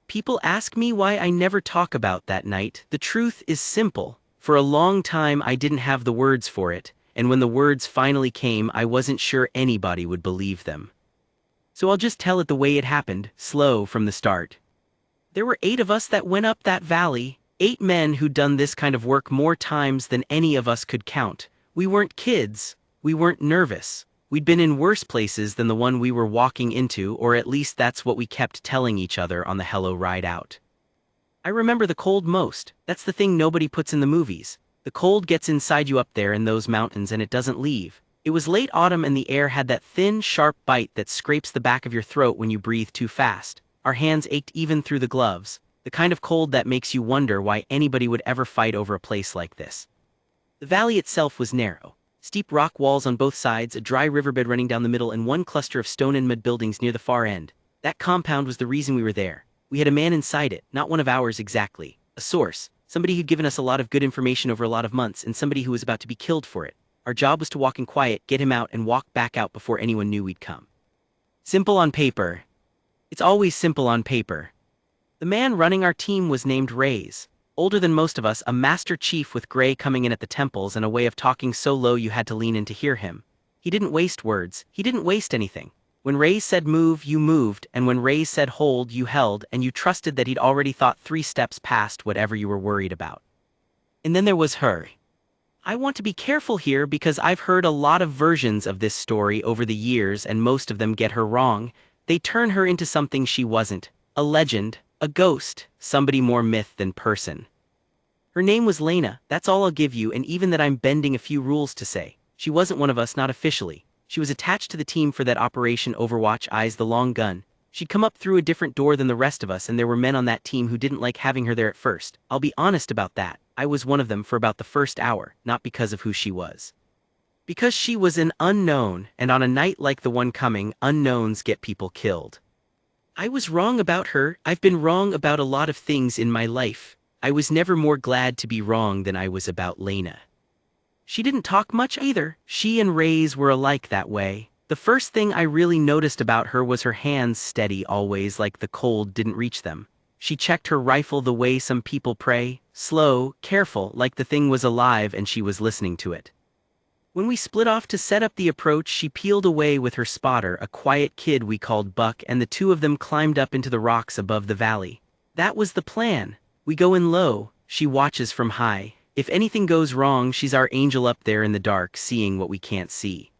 People ask me why I never talk about that night. The truth is simple. For a long time I didn't have the words for it, and when the words finally came I wasn't sure anybody would believe them. So I'll just tell it the way it happened, slow from the start. There were 8 of us that went up that valley, 8 men who'd done this kind of work more times than any of us could count. We weren't kids, we weren't nervous. We'd been in worse places than the one we were walking into, or at least that's what we kept telling each other on the hello ride out. I remember the cold most. That's the thing nobody puts in the movies. The cold gets inside you up there in those mountains and it doesn't leave. It was late autumn and the air had that thin, sharp bite that scrapes the back of your throat when you breathe too fast. Our hands ached even through the gloves, the kind of cold that makes you wonder why anybody would ever fight over a place like this. The valley itself was narrow. Steep rock walls on both sides, a dry riverbed running down the middle, and one cluster of stone and mud buildings near the far end. That compound was the reason we were there. We had a man inside it, not one of ours exactly. A source, somebody who'd given us a lot of good information over a lot of months, and somebody who was about to be killed for it. Our job was to walk in quiet, get him out, and walk back out before anyone knew we'd come. Simple on paper. It's always simple on paper. The man running our team was named Rays. Older than most of us, a master chief with gray coming in at the temples and a way of talking so low you had to lean in to hear him. He didn't waste words, he didn't waste anything. When Rays said move, you moved, and when Rays said hold, you held, and you trusted that he'd already thought 3 steps past whatever you were worried about. And then there was her. I want to be careful here because I've heard a lot of versions of this story over the years and most of them get her wrong. They turn her into something she wasn't. A legend, a ghost, somebody more myth than person. Her name was Lena, that's all I'll give you, and even that I'm bending a few rules to say. She wasn't one of us, not officially. She was attached to the team for that Operation Overwatch Eyes the Long Gun. She'd come up through a different door than the rest of us, and there were men on that team who didn't like having her there at first. I'll be honest about that. I was one of them for about the first hour, not because of who she was. Because she was an unknown, and on a night like the one coming, unknowns get people killed. I was wrong about her. I've been wrong about a lot of things in my life. I was never more glad to be wrong than I was about Lena. She didn't talk much either. She and Rays were alike that way. The first thing I really noticed about her was her hands steady always, like the cold didn't reach them. She checked her rifle the way some people pray, slow, careful, like the thing was alive and she was listening to it. When we split off to set up the approach, she peeled away with her spotter, a quiet kid we called Buck, and the 2 of them climbed up into the rocks above the valley. That was the plan. We go in low, she watches from high. If anything goes wrong, she's our angel up there in the dark, seeing what we can't see.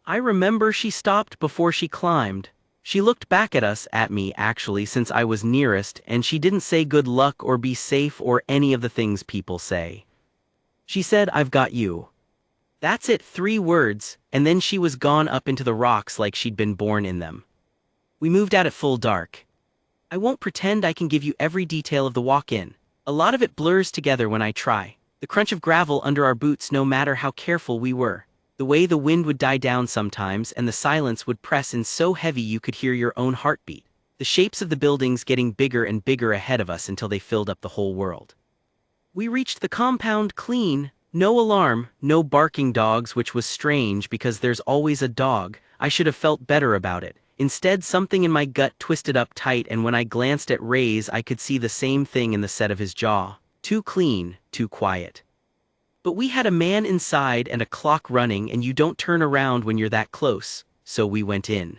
I remember she stopped before she climbed. She looked back at me actually, since I was nearest, and she didn't say good luck or be safe or any of the things people say. She said, "I've got you." That's it, 3 words, and then she was gone up into the rocks like she'd been born in them. We moved out at full dark. I won't pretend I can give you every detail of the walk-in. A lot of it blurs together when I try. The crunch of gravel under our boots no matter how careful we were. The way the wind would die down sometimes and the silence would press in so heavy you could hear your own heartbeat. The shapes of the buildings getting bigger and bigger ahead of us until they filled up the whole world. We reached the compound clean. No alarm, no barking dogs, which was strange because there's always a dog. I should have felt better about it. Instead, something in my gut twisted up tight, and when I glanced at Rays I could see the same thing in the set of his jaw. Too clean, too quiet. But we had a man inside and a clock running, and you don't turn around when you're that close, so we went in.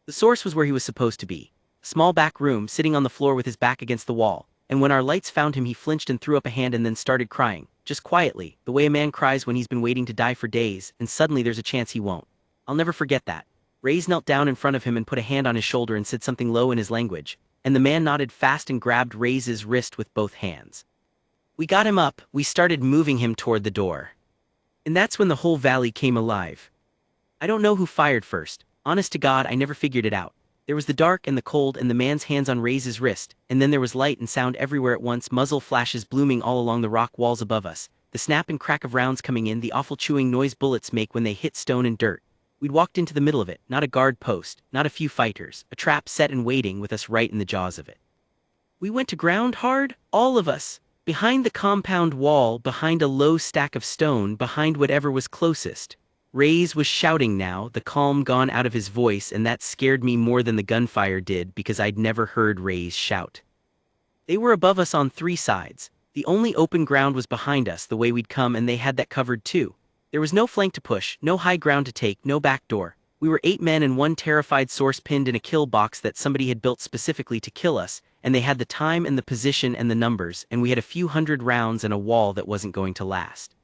The source was where he was supposed to be. A small back room, sitting on the floor with his back against the wall, and when our lights found him he flinched and threw up a hand and then started crying. Just quietly, the way a man cries when he's been waiting to die for days, and suddenly there's a chance he won't. I'll never forget that. Rays knelt down in front of him and put a hand on his shoulder and said something low in his language, and the man nodded fast and grabbed Rays' wrist with both hands. We got him up, we started moving him toward the door. And that's when the whole valley came alive. I don't know who fired first. Honest to God, I never figured it out. There was the dark and the cold and the man's hands on Rays' wrist, and then there was light and sound everywhere at once, muzzle flashes blooming all along the rock walls above us, the snap and crack of rounds coming in, the awful chewing noise bullets make when they hit stone and dirt. We'd walked into the middle of it, not a guard post, not a few fighters, a trap set and waiting with us right in the jaws of it. We went to ground hard, all of us, behind the compound wall, behind a low stack of stone, behind whatever was closest. Ray's was shouting now, the calm gone out of his voice, and that scared me more than the gunfire did because I'd never heard Ray's shout. They were above us on 3 sides. The only open ground was behind us the way we'd come, and they had that covered too. There was no flank to push, no high ground to take, no back door. We were 8 men and 1 terrified source pinned in a kill box that somebody had built specifically to kill us, and they had the time and the position and the numbers, and we had a few hundred rounds and a wall that wasn't going to last.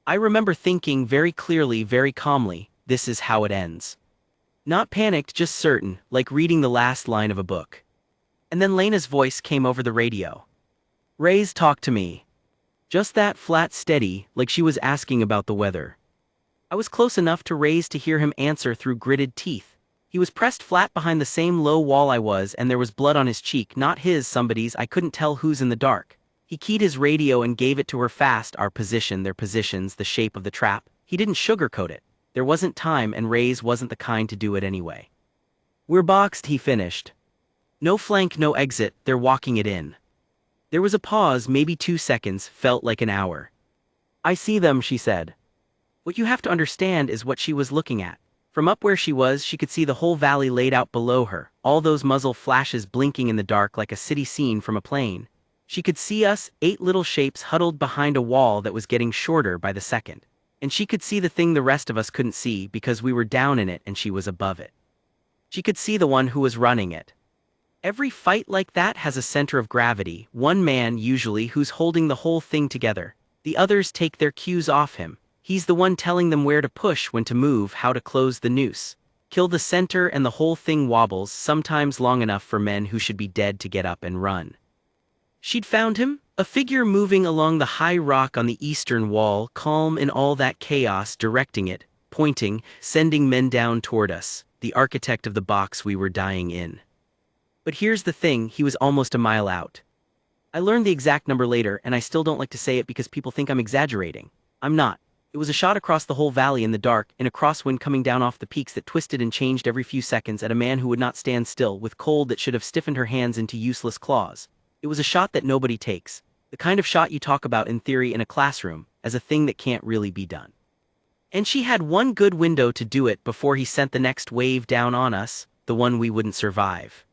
I remember thinking very clearly, very calmly, this is how it ends. Not panicked, just certain, like reading the last line of a book. And then Lena's voice came over the radio. Ray's talk to me. Just that, flat, steady, like she was asking about the weather. I was close enough to Ray's to hear him answer through gritted teeth. He was pressed flat behind the same low wall I was, and there was blood on his cheek, not his, somebody's, I couldn't tell whose in the dark. He keyed his radio and gave it to her fast, our position, their positions, the shape of the trap. He didn't sugarcoat it. There wasn't time, and Ray's wasn't the kind to do it anyway. We're boxed, he finished. No flank, no exit, they're walking it in. There was a pause, maybe 2 seconds, felt like an hour. I see them, she said. What you have to understand is what she was looking at. From up where she was, she could see the whole valley laid out below her, all those muzzle flashes blinking in the dark like a city scene from a plane. She could see us, 8 little shapes huddled behind a wall that was getting shorter by the second. And she could see the thing the rest of us couldn't see because we were down in it and she was above it. She could see the one who was running it. Every fight like that has a center of gravity, one man usually who's holding the whole thing together. The others take their cues off him. He's the one telling them where to push, when to move, how to close the noose. Kill the center and the whole thing wobbles, sometimes long enough for men who should be dead to get up and run. She'd found him, a figure moving along the high rock on the eastern wall, calm in all that chaos, directing it, pointing, sending men down toward us, the architect of the box we were dying in. But here's the thing, he was almost a mile out. I learned the exact number later, and I still don't like to say it because people think I'm exaggerating. I'm not. It was a shot across the whole valley in the dark, in a crosswind coming down off the peaks that twisted and changed every few seconds at a man who would not stand still, with cold that should have stiffened her hands into useless claws. It was a shot that nobody takes. The kind of shot you talk about in theory in a classroom, as a thing that can't really be done. And she had one good window to do it before he sent the next wave down on us, the one we wouldn't survive.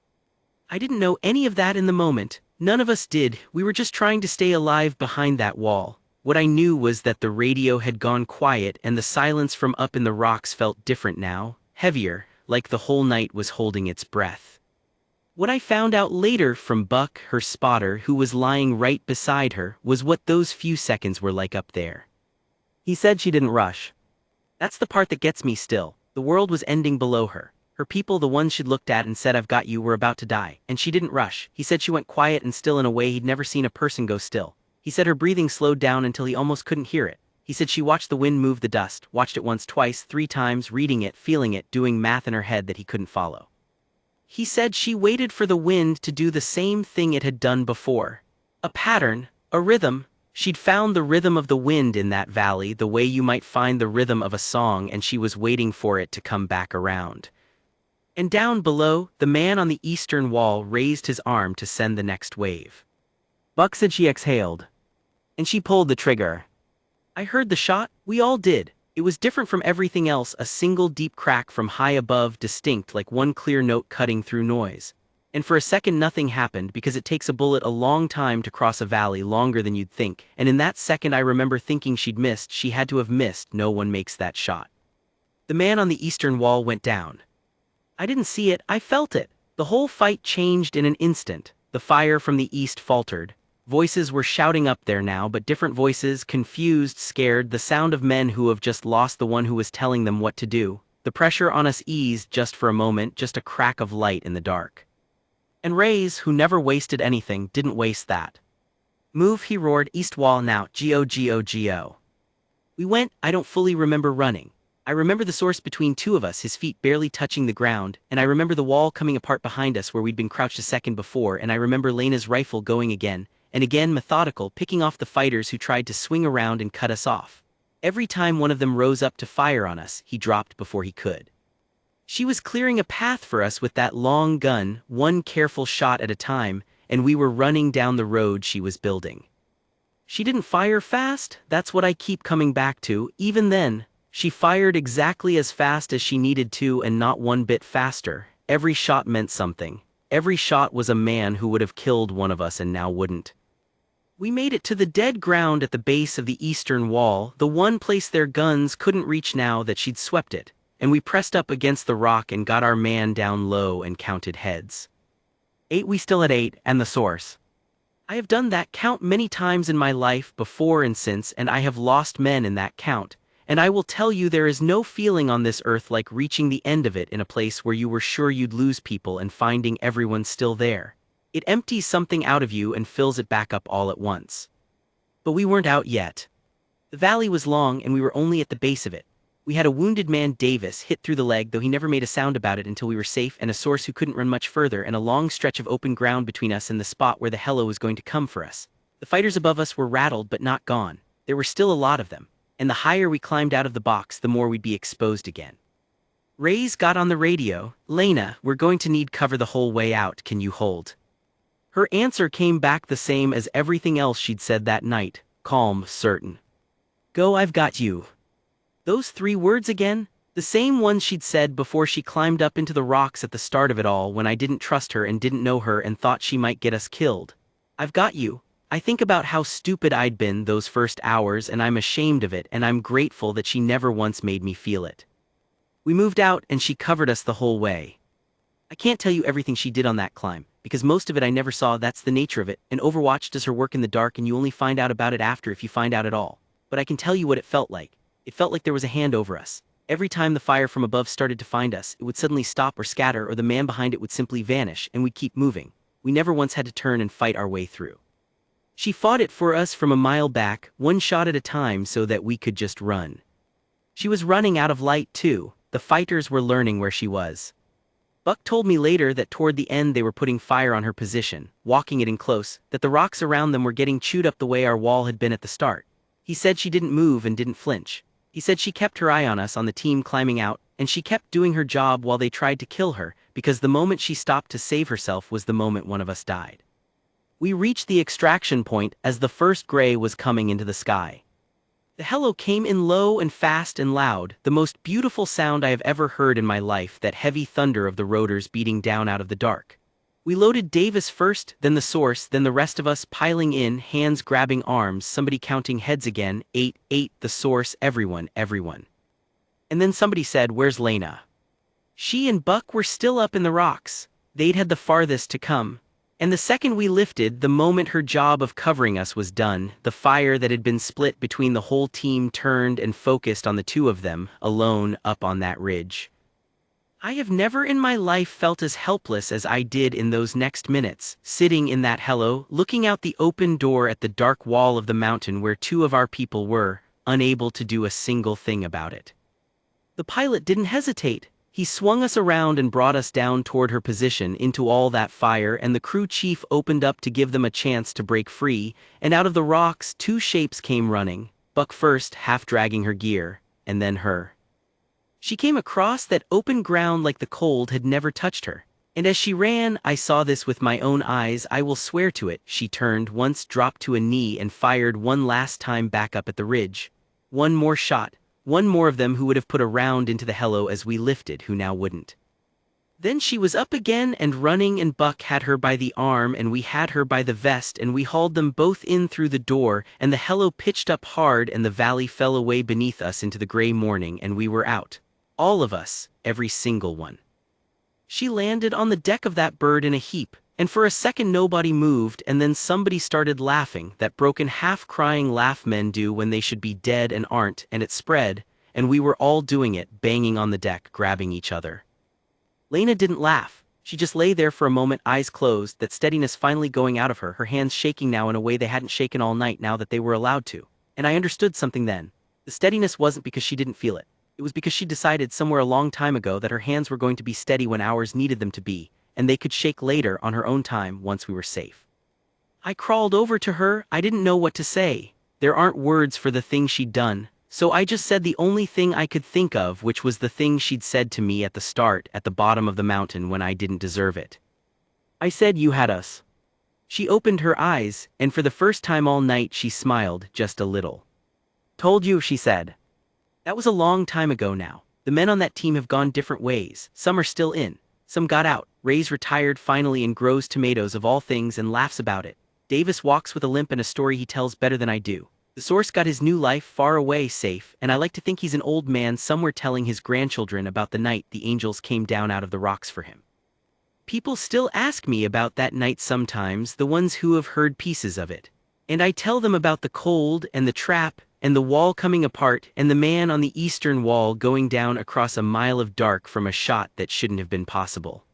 I didn't know any of that in the moment. None of us did. We were just trying to stay alive behind that wall. What I knew was that the radio had gone quiet and the silence from up in the rocks felt different now, heavier, like the whole night was holding its breath. What I found out later from Buck, her spotter, who was lying right beside her, was what those few seconds were like up there. He said she didn't rush. That's the part that gets me still. The world was ending below her. Her people, the ones she'd looked at and said I've got you, were about to die, and she didn't rush. He said she went quiet and still in a way he'd never seen a person go still. He said her breathing slowed down until he almost couldn't hear it. He said she watched the wind move the dust, watched it once, twice, 3 times, reading it, feeling it, doing math in her head that he couldn't follow. He said she waited for the wind to do the same thing it had done before. A pattern, a rhythm. She'd found the rhythm of the wind in that valley, the way you might find the rhythm of a song, and she was waiting for it to come back around. And down below, the man on the eastern wall raised his arm to send the next wave. Buck said she exhaled. And she pulled the trigger. I heard the shot, we all did. It was different from everything else, a single deep crack from high above, distinct like one clear note cutting through noise. And for a second nothing happened because it takes a bullet a long time to cross a valley, longer than you'd think, and in that second I remember thinking she'd missed, she had to have missed, no one makes that shot. The man on the eastern wall went down. I didn't see it, I felt it. The whole fight changed in an instant. The fire from the east faltered. Voices were shouting up there now, but different voices, confused, scared, the sound of men who have just lost the one who was telling them what to do. The pressure on us eased just for a moment, just a crack of light in the dark. And Ray's, who never wasted anything, didn't waste that. Move, he roared, east wall now, go, go, go. We went, I don't fully remember running. I remember the source between 2 of us, his feet barely touching the ground, and I remember the wall coming apart behind us where we'd been crouched a second before, and I remember Lena's rifle going again, and again methodical, picking off the fighters who tried to swing around and cut us off. Every time one of them rose up to fire on us, he dropped before he could. She was clearing a path for us with that long gun, one careful shot at a time, and we were running down the road she was building. She didn't fire fast, that's what I keep coming back to, even then. She fired exactly as fast as she needed to and not one bit faster. Every shot meant something. Every shot was a man who would have killed one of us and now wouldn't. We made it to the dead ground at the base of the eastern wall, the one place their guns couldn't reach now that she'd swept it, and we pressed up against the rock and got our man down low and counted heads. 8. We still had 8, and the source. I have done that count many times in my life before and since, and I have lost men in that count, and I will tell you there is no feeling on this earth like reaching the end of it in a place where you were sure you'd lose people and finding everyone still there. It empties something out of you and fills it back up all at once. But we weren't out yet. The valley was long and we were only at the base of it. We had a wounded man, Davis, hit through the leg, though he never made a sound about it until we were safe, and a source who couldn't run much further, and a long stretch of open ground between us and the spot where the hello was going to come for us. The fighters above us were rattled but not gone. There were still a lot of them, and the higher we climbed out of the box, the more we'd be exposed again. Ray's got on the radio, "Lena, we're going to need cover the whole way out, can you hold?" Her answer came back the same as everything else she'd said that night, calm, certain. "Go, I've got you." Those 3 words again? The same ones she'd said before she climbed up into the rocks at the start of it all, when I didn't trust her and didn't know her and thought she might get us killed. "I've got you." I think about how stupid I'd been those first hours, and I'm ashamed of it, and I'm grateful that she never once made me feel it. We moved out and she covered us the whole way. I can't tell you everything she did on that climb, because most of it I never saw. That's the nature of it, and Overwatch does her work in the dark and you only find out about it after, if you find out at all. But I can tell you what it felt like. It felt like there was a hand over us. Every time the fire from above started to find us, it would suddenly stop or scatter, or the man behind it would simply vanish, and we'd keep moving. We never once had to turn and fight our way through. She fought it for us from a mile back, one shot at a time, so that we could just run. She was running out of light too. The fighters were learning where she was. Buck told me later that toward the end they were putting fire on her position, walking it in close, that the rocks around them were getting chewed up the way our wall had been at the start. He said she didn't move and didn't flinch. He said she kept her eye on us, on the team climbing out, and she kept doing her job while they tried to kill her, because the moment she stopped to save herself was the moment one of us died. We reached the extraction point as the first gray was coming into the sky. The hello came in low and fast and loud, the most beautiful sound I have ever heard in my life, that heavy thunder of the rotors beating down out of the dark. We loaded Davis first, then the source, then the rest of us piling in, hands grabbing arms, somebody counting heads again, 8, 8, the source, everyone. And then somebody said, "Where's Lena?" She and Buck were still up in the rocks. They'd had the farthest to come. And the second we lifted, the moment her job of covering us was done, the fire that had been split between the whole team turned and focused on the 2 of them, alone, up on that ridge. I have never in my life felt as helpless as I did in those next minutes, sitting in that hello, looking out the open door at the dark wall of the mountain where 2 of our people were, unable to do a single thing about it. The pilot didn't hesitate. He swung us around and brought us down toward her position into all that fire, and the crew chief opened up to give them a chance to break free, and out of the rocks 2 shapes came running, Buck first, half dragging her gear, and then her. She came across that open ground like the cold had never touched her. And as she ran, I saw this with my own eyes, I will swear to it, she turned once, dropped to a knee, and fired one last time back up at the ridge. One more shot, one more of them who would have put a round into the hello as we lifted, who now wouldn't. Then she was up again and running, and Buck had her by the arm and we had her by the vest, and we hauled them both in through the door, and the hello pitched up hard and the valley fell away beneath us into the gray morning, and we were out. All of us, every single one. She landed on the deck of that bird in a heap, and for a second nobody moved, and then somebody started laughing, that broken half-crying laugh men do when they should be dead and aren't, and it spread, and we were all doing it, banging on the deck, grabbing each other. Lena didn't laugh. She just lay there for a moment, eyes closed, that steadiness finally going out of her, her hands shaking now in a way they hadn't shaken all night now that they were allowed to. And I understood something then. The steadiness wasn't because she didn't feel it. It was because she decided somewhere a long time ago that her hands were going to be steady when ours needed them to be, and they could shake later on her own time once we were safe. I crawled over to her. I didn't know what to say. There aren't words for the thing she'd done, so I just said the only thing I could think of, which was the thing she'd said to me at the start, at the bottom of the mountain when I didn't deserve it. I said, "You had us." She opened her eyes, and for the first time all night she smiled just a little. "Told you," she said. That was a long time ago now. The men on that team have gone different ways. Some are still in. Some got out. Ray's retired finally and grows tomatoes of all things and laughs about it. Davis walks with a limp and a story he tells better than I do. The source got his new life far away safe, and I like to think he's an old man somewhere telling his grandchildren about the night the angels came down out of the rocks for him. People still ask me about that night sometimes, the ones who have heard pieces of it. And I tell them about the cold and the trap and the wall coming apart and the man on the eastern wall going down across a mile of dark from a shot that shouldn't have been possible.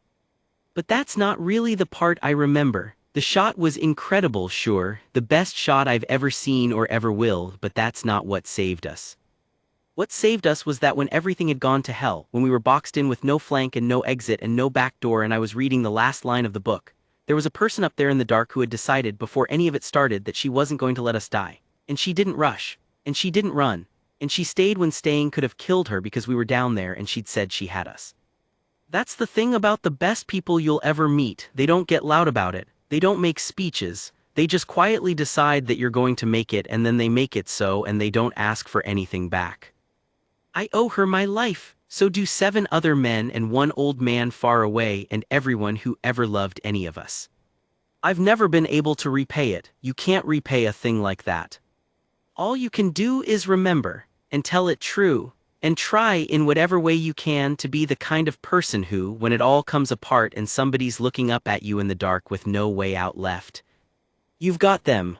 But that's not really the part I remember. The shot was incredible, sure, the best shot I've ever seen or ever will, but that's not what saved us. What saved us was that when everything had gone to hell, when we were boxed in with no flank and no exit and no back door and I was reading the last line of the book, there was a person up there in the dark who had decided before any of it started that she wasn't going to let us die. And she didn't rush. And she didn't run. And she stayed when staying could have killed her because we were down there and she'd said she had us. That's the thing about the best people you'll ever meet. They don't get loud about it. They don't make speeches. They just quietly decide that you're going to make it and then they make it so and they don't ask for anything back. I owe her my life, so do 7 other men and 1 old man far away and everyone who ever loved any of us. I've never been able to repay it. You can't repay a thing like that. All you can do is remember, and tell it true, and try in whatever way you can to be the kind of person who, when it all comes apart and somebody's looking up at you in the dark with no way out left, you've got them.